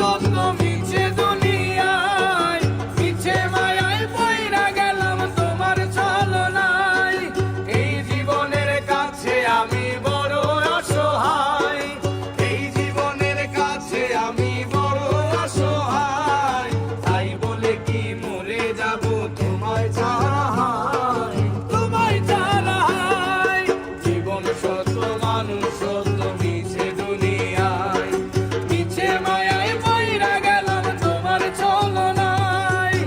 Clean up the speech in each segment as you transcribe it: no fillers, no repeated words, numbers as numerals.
সত্য মিছে দুনিয়ায়, মিছে মায়ায় পইরা গেলাম তোমার ছলনায়। এই জীবনের কাছে আমি বড় অসহায়, এই জীবনের কাছে আমি বড় অসহায়। তাই বলে কি মরে যাব তোমায় ছাড়া, তোমায় ছাড়া। জীবন সত্য মানুষ সত্য মিছে দুনিয়ায়, মিছে মায়ায় পইরা গেলাম তোমার ছলনায়।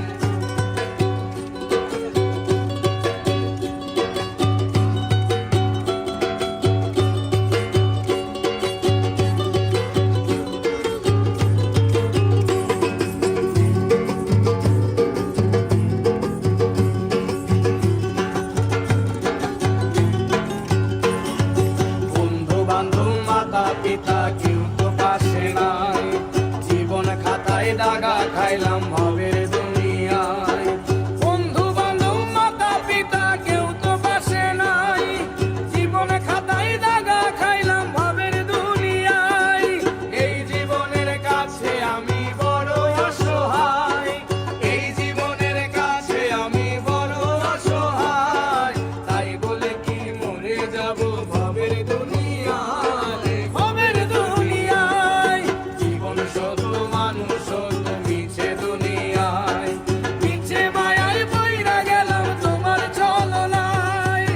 বন্ধু বান্ধব মাতা পিতা কেউ তো পাশে নাই, জীবন খাতায় দাগা খাইলাম ভবের দুনিয়ায়। বন্ধু বান্ধব মাতা পিতা কেউ তো পাশে নাই, জীবন খাতায় দাগা খাইলাম ভবের দুনিয়ায়। এই জীবনের কাছে আমি বড় অসহায়, এই জীবনের কাছে আমি বড় অসহায়। তাই বলে কি মরে যাব ভবের দুনিয়ায়, ভবের দুনিয়ায়। জীবন সত্য মানুষ সত্য মিছে দুনিয়ায়, মিছে মায়ায় পইরা গেলাম তোমার ছলনায়।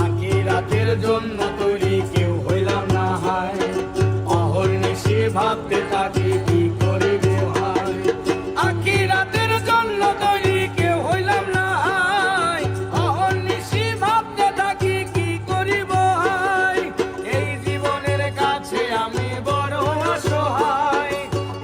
আখিরাতের জন্য তৈরি কেউ হইলাম না হায়, অহর্নিশি ভাবতে থাকি কি করিব হায়। আখিরাতের জন্য তৈরি কেউ হইলাম না হায়, অহর্নিশি ভাবতে থাকি কি করিব হায়। এই জীবনের কাছে আমি বড় অসহায়,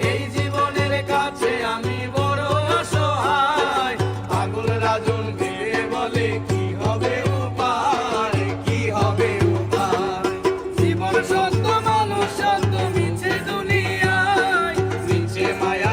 এই জীবনের কাছে আমি বড় অসহায়। পাগল রাজন ভেবে বলে কি হবে উপায়, কি হবে উপায়। জীবন সত্য মানুষ সত্য মিছে দুনিয়ায়, মিছে মায়া